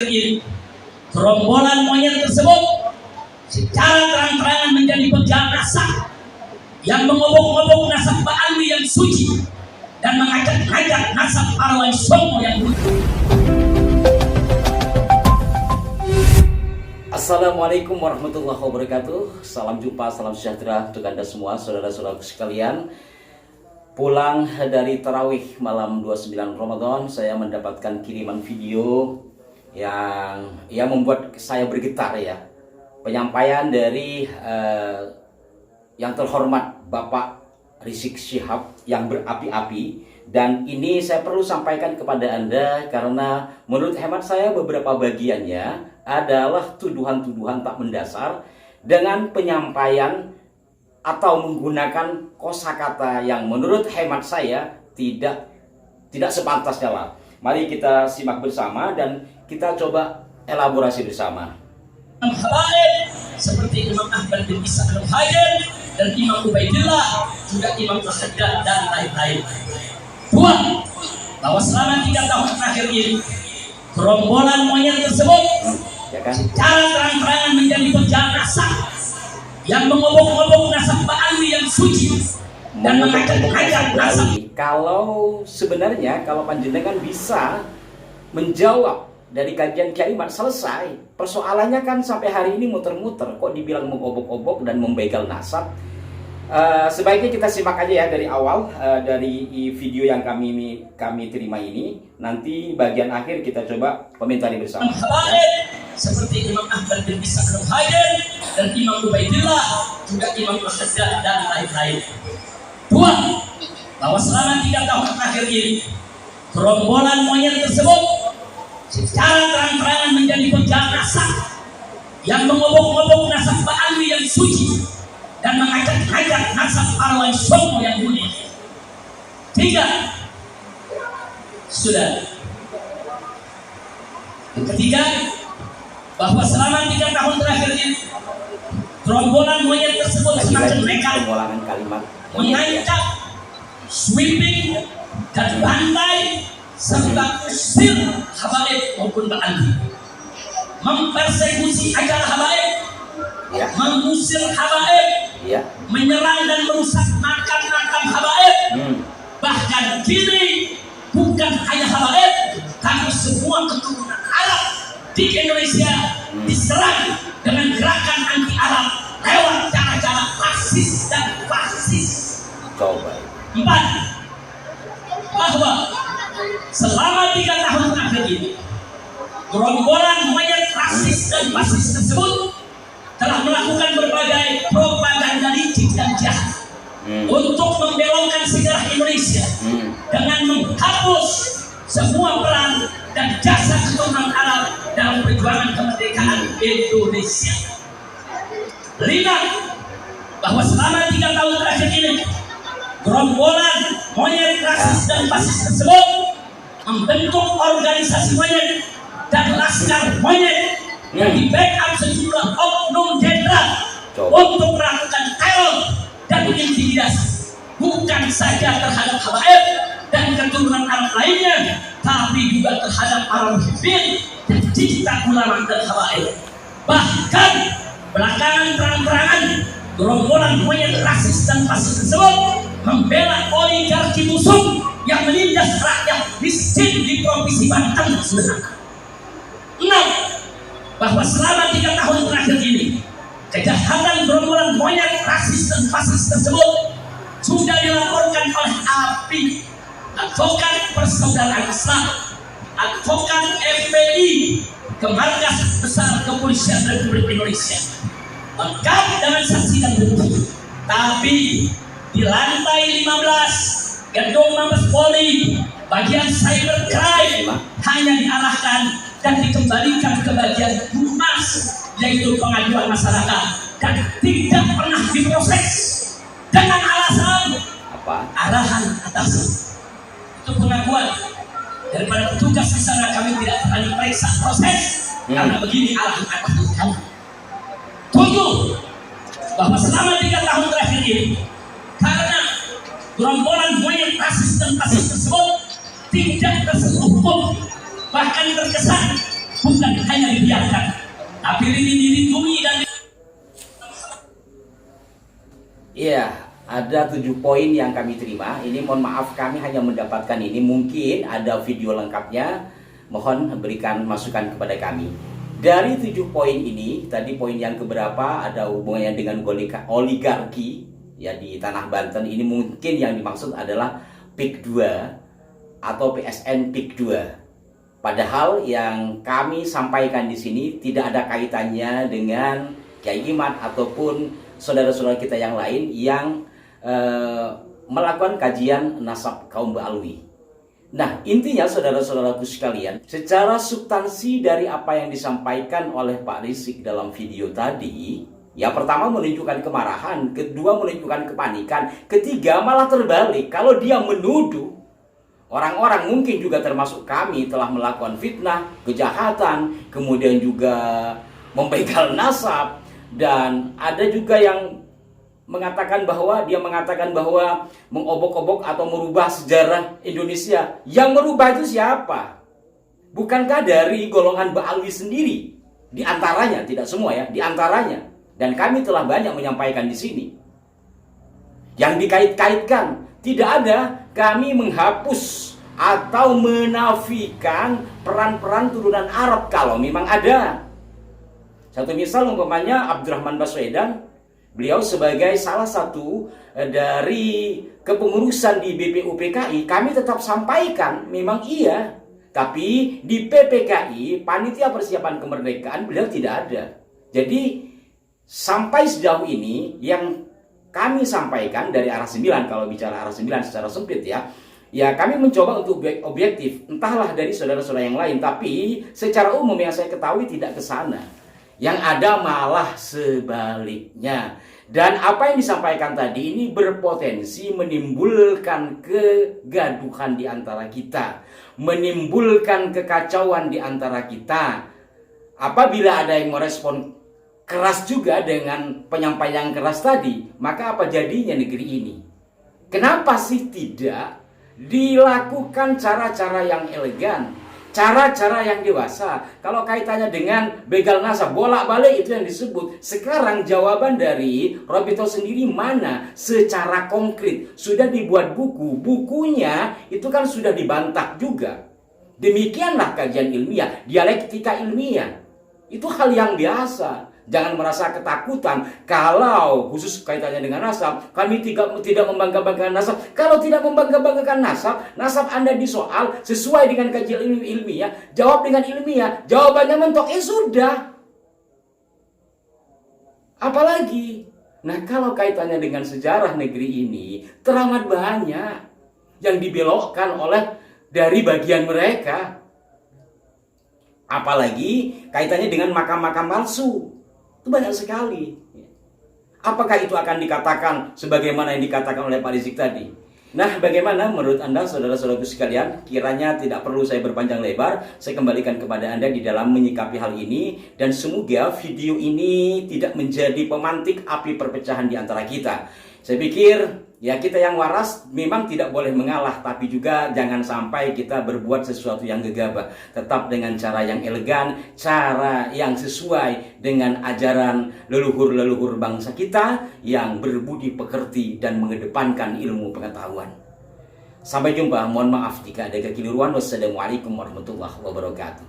ini, gerombolan monyet tersebut secara terang-terangan menjadi pejabat nasab yang mengobok-ngobok nasab Mbak Alwi yang suci dan mengajak-ngajak nasab Arwah Songo yang lucu. Assalamualaikum warahmatullahi wabarakatuh. Salam jumpa, salam sejahtera untuk Anda semua, saudara-saudara sekalian. Pulang dari tarawih malam 29 Ramadan, saya mendapatkan kiriman video yang membuat saya bergetar ya. Penyampaian dari yang terhormat Bapak Rizik Syihab yang berapi-api, dan ini saya perlu sampaikan kepada Anda karena menurut hemat saya beberapa bagiannya adalah tuduhan-tuduhan tak mendasar dengan penyampaian atau menggunakan kosakata yang menurut hemat saya tidak sepantasnya lah. Mari kita simak bersama dan kita coba elaborasi bersama. Habaib seperti Imam Ahmad bin Isa al-Muhajir dan Imam Ubaidillah, juga Imam Al-Haddad dan lain-lain. Dua, bahwa selama 3 tahun terakhir ini gerombolan monyet tersebut secara terang-terangan menjadi pejabat nasab yang mengobok-ngobok nasab Mbak Alwi yang suci dan mengajak-ngajak nasab. Kalau sebenarnya kalau panjenengan bisa menjawab dari kajian kalimat selesai, persoalannya kan sampai hari ini muter-muter kok dibilang mengobok-obok dan membegal nasab. Sebaiknya kita simak aja ya dari awal, dari video yang kami terima ini. Nanti bagian akhir kita coba komentari bersama. Seperti Imam Ahmad bin Isa al-Muhajir dan Imam Ubaidillah, juga Imam Al-Haddad dan lain-lain. Dua, bahwa selama 3 tahun terakhir ini gerombolan monyet tersebut secara terang-terangan menjadi pejabat nasab yang mengobok-ngobok nasab Mbak Alwi yang suci dan mengajak-ngajak nasab Arwah Songo yang mulia. 3, sudah. Yang ketiga, bahwa selama 3 tahun terakhir ini gerombolan monyet tersebut semakin nekat mengancam, sweeping dan bantai serta usir habaib maupun Mbak Alwi, mempersekusi acara habaib, mengusir habaib, menyerang dan merusak makam-makam habaib. Bahkan kini bukan hanya habaib, tapi semua keturunan Arab di Indonesia diserang dengan gerakan anti Arab lewat cara-cara rasis dan fasis. 4, bahwa selama 3 tahun terakhir ini gerombolan monyet rasis dan fasis tersebut telah melakukan berbagai propaganda licik dan jahat untuk membelokkan sejarah Indonesia dengan menghapus semua peran dan jasa keturunan Arab dalam perjuangan kemerdekaan Indonesia. 5, bahwa selama 3 tahun terakhir ini gerombolan monyet rasis dan fasis tersebut membentuk organisasi monyet dan laskar monyet yang di backup sejumlah oknum jenderal untuk melakukan teror dan intimidasi, bukan saja terhadap habaib dan keturunan Arab lainnya, tapi juga terhadap para muhibbin dan cinta ulama dan habaib. Bahkan belakangan terang-terangan gerombolan monyet rasis dan fasis tersebut membela oligarki musuh yang menindas rakyat miskin di provinsi Banten. 6, bahwa selama 3 tahun terakhir ini kejahatan gerombolan monyet rasis dan fasis tersebut sudah dilaporkan oleh API, Advokat Persaudaraan Islam, Advokat FPI, ke Markas Besar Kepolisian Republik Indonesia, lengkap dengan saksi dan bukti. Tapi di lantai 15 gedung Mabes Polri bagian cybercrime hanya diarahkan dan dikembalikan ke bagian humas, yaitu pengaduan masyarakat, dan tidak pernah diproses dengan alasan arahan atas. Itu pengakuan daripada petugas di sana. Kami tidak pernah diperiksa proses karena begini arahan atas. 7, bahwa selama 3 tahun terakhir ini karena gerombolan monyet rasis dan fasis tersebut tidak tersentuh hukum, bahkan terkesan bukan hanya dibiarkan, tapi dilindungi dan Iya, ada 7 poin yang kami terima. Ini mohon maaf kami hanya mendapatkan ini. Mungkin ada video lengkapnya. Mohon berikan masukan kepada kami. Dari 7 poin ini, tadi poin yang keberapa ada hubungannya dengan oligarki ya di Tanah Banten. Ini mungkin yang dimaksud adalah PIK 2 atau PSN PIK 2. Padahal yang kami sampaikan di sini tidak ada kaitannya dengan Kiai Imad ataupun saudara-saudara kita yang lain yang melakukan kajian nasab kaum Ba'alwi. Nah, intinya saudara-saudaraku sekalian, secara substansi dari apa yang disampaikan oleh Pak Rizik dalam video tadi, ya pertama menunjukkan kemarahan, kedua menunjukkan kepanikan, ketiga malah terbalik. Kalau dia menuduh orang-orang, mungkin juga termasuk kami, telah melakukan fitnah, kejahatan, kemudian juga membegal nasab, dan ada juga yang mengatakan bahwa mengobok-obok atau merubah sejarah Indonesia. Yang merubah itu siapa? Bukankah dari golongan Ba'alwi sendiri? Di antaranya, tidak semua ya, di antaranya. Dan kami telah banyak menyampaikan di sini. Yang dikait-kaitkan, tidak ada kami menghapus atau menafikan peran-peran turunan Arab kalau memang ada. Satu misal umpamanya Abdurrahman Baswedan, beliau sebagai salah satu dari kepengurusan di BPUPKI, kami tetap sampaikan memang iya. Tapi di PPKI, Panitia Persiapan Kemerdekaan, beliau tidak ada. Jadi sampai sejauh ini yang kami sampaikan dari arah 9, kalau bicara arah 9 secara sempit ya kami mencoba untuk objektif, entahlah dari saudara-saudara yang lain, tapi secara umum yang saya ketahui tidak ke sana. Yang ada malah sebaliknya. Dan apa yang disampaikan tadi ini berpotensi menimbulkan kegaduhan di antara kita, menimbulkan kekacauan di antara kita. Apabila ada yang merespon keras juga dengan penyampaian keras tadi, maka apa jadinya negeri ini? Kenapa sih tidak dilakukan cara-cara yang elegan, cara-cara yang dewasa? Kalau kaitannya dengan begal nasab, bolak-balik itu yang disebut. Sekarang jawaban dari Robito sendiri mana? Secara konkret sudah dibuat buku. Bukunya itu kan sudah dibantah juga. Demikianlah kajian ilmiah, dialektika ilmiah. Itu hal yang biasa. Jangan merasa ketakutan kalau khusus kaitannya dengan nasab. Kami tidak membangga-banggakan nasab. Kalau tidak membangga-banggakan nasab, nasab Anda disoal sesuai dengan kajian ilmiah, jawab dengan ilmiah, jawabannya mentok, sudah. Apalagi? Nah, kalau kaitannya dengan sejarah negeri ini, teramat banyak yang dibelokkan oleh dari bagian mereka. Apalagi kaitannya dengan makam-makam palsu. Itu banyak sekali. Apakah itu akan dikatakan sebagaimana yang dikatakan oleh Pak Rizik tadi? Nah, bagaimana menurut Anda, saudara-saudaraku sekalian? Kiranya tidak perlu saya berpanjang lebar. Saya kembalikan kepada Anda di dalam menyikapi hal ini. Dan semoga video ini tidak menjadi pemantik api perpecahan di antara kita. Saya pikir ya kita yang waras memang tidak boleh mengalah, tapi juga jangan sampai kita berbuat sesuatu yang gegabah. Tetap dengan cara yang elegan, cara yang sesuai dengan ajaran leluhur-leluhur bangsa kita yang berbudi pekerti dan mengedepankan ilmu pengetahuan. Sampai jumpa, mohon maaf jika ada kekeliruan. Wassalamualaikum warahmatullahi wabarakatuh.